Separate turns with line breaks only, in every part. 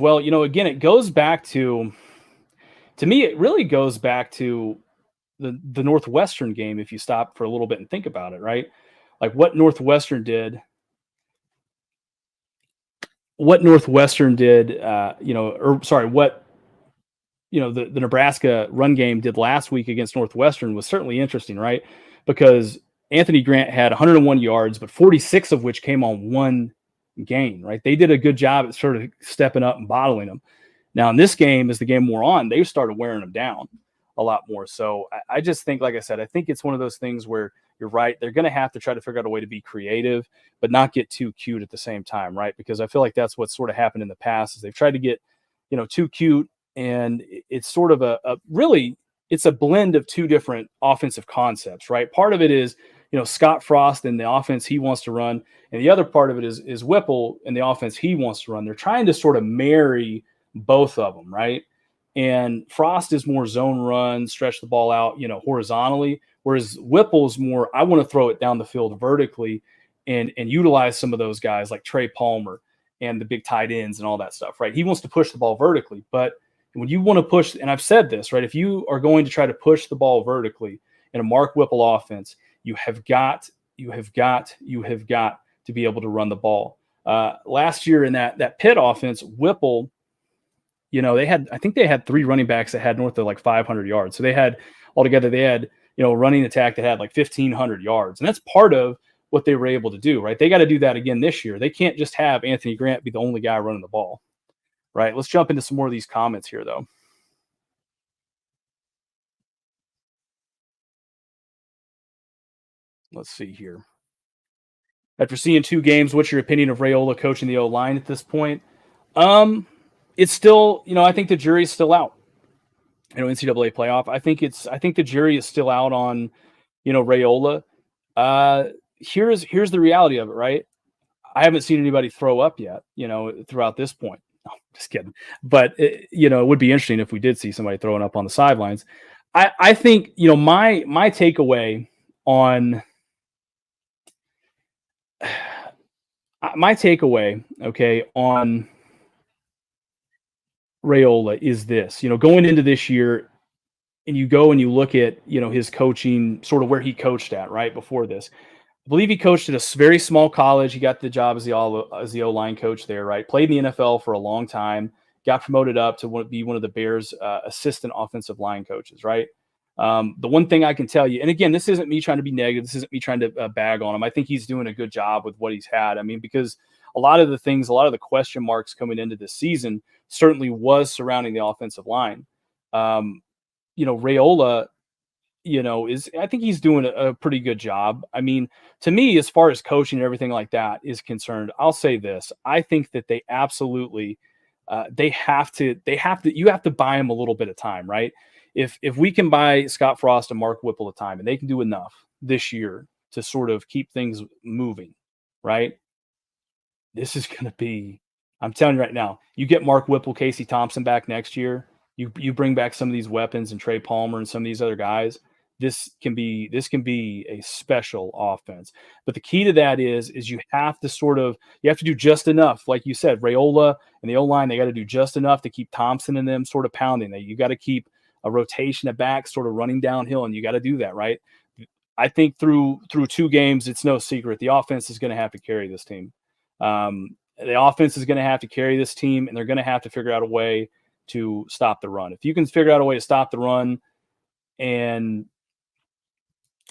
well. Again, it goes back to me, it really goes back to the Northwestern game if you stop for a little bit and think about it, right? Like what Northwestern did, or sorry, what the Nebraska run game did last week against Northwestern was certainly interesting, right? Because Anthony Grant had 101 yards, but 46 of which came on one gain, right? They did a good job at sort of stepping up and bottling them. Now in this game, as the game wore on, they started wearing them down a lot more. So I just think, like I said, I think it's one of those things where you're right. They're going to have to try to figure out a way to be creative, but not get too cute at the same time, right? Because I feel like that's what sort of happened in the past is they've tried to get, too cute, and it's sort of a really it's a blend of two different offensive concepts, right? Part of it is, Scott Frost and the offense he wants to run, and the other part of it is Whipple and the offense he wants to run. They're trying to sort of marry both of them, right? And Frost is more zone run, stretch the ball out, horizontally, whereas Whipple's more, I want to throw it down the field vertically and utilize some of those guys like Trey Palmer and the big tight ends and all that stuff, right? He wants to push the ball vertically, but when you want to push, and I've said this, right? If you are going to try to push the ball vertically in a Mark Whipple offense, you have got to be able to run the ball. Last year in that Pitt offense, Whipple, I think they had 3 running backs that had north of like 500 yards. So they had running attack that had like 1,500 yards. And that's part of what they were able to do, right? They got to do that again this year. They can't just have Anthony Grant be the only guy running the ball, right? Let's jump into some more of these comments here, though. Let's see here. After seeing 2 games, what's your opinion of Raiola coaching the O-line at this point? It's still, I think the jury's still out. NCAA playoff. I think the jury is still out on, Raiola. Here's the reality of it, right? I haven't seen anybody throw up yet, throughout this point. No, just kidding. But it would be interesting if we did see somebody throwing up on the sidelines. I think, my takeaway on okay, on Raiola is this, going into this year, and you go and you look at, his coaching, sort of where he coached at, right, before this. I believe he coached at a very small college. He got the job as the O-line coach there, right? Played in the NFL for a long time, got promoted up to be one of the Bears' assistant offensive line coaches, right? The one thing I can tell you, and again, this isn't me trying to be negative. This isn't me trying to bag on him. I think he's doing a good job with what he's had. I mean, because a lot of the question marks coming into this season certainly was surrounding the offensive line. Raiola, I think he's doing a pretty good job. I mean, to me, as far as coaching and everything like that is concerned, I'll say this. I think that they absolutely, you have to buy him a little bit of time, right? If we can buy Scott Frost and Mark Whipple a time and they can do enough this year to sort of keep things moving, right? This is going to be, I'm telling you right now, you get Mark Whipple, Casey Thompson back next year. You bring back some of these weapons and Trey Palmer and some of these other guys. This can be a special offense. But the key to that is you have to do just enough. Like you said, Raiola and the O-line, they got to do just enough to keep Thompson and them sort of pounding. You got to keep a rotation of backs sort of running downhill, and you got to do that, right? I think through 2 games, it's no secret the offense is going to have to carry this team. The offense is going to have to carry this team, and they're going to have to figure out a way to stop the run. If you can figure out a way to stop the run, and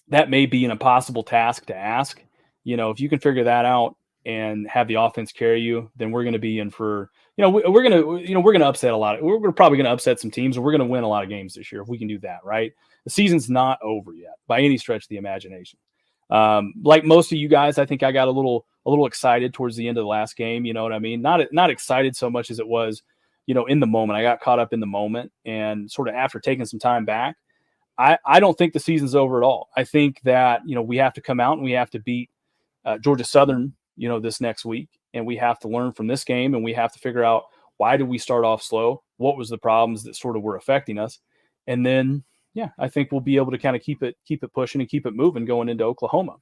that may be an impossible task to ask, if you can figure that out and have the offense carry you, then we're going to be in for, we're going to upset a lot. We're probably going to upset some teams, and we're going to win a lot of games this year if we can do that, right? The season's not over yet by any stretch of the imagination. Like most of you guys, I think I got a little excited towards the end of the last game. You know what I mean? Not excited so much as it was, in the moment. I got caught up in the moment, and sort of after taking some time back, I don't think the season's over at all. I think that, we have to come out and we have to beat Georgia Southern, this next week, and we have to learn from this game, and we have to figure out why did we start off slow? What was the problems that sort of were affecting us? And then, I think we'll be able to kind of keep it pushing and keep it moving going into Oklahoma.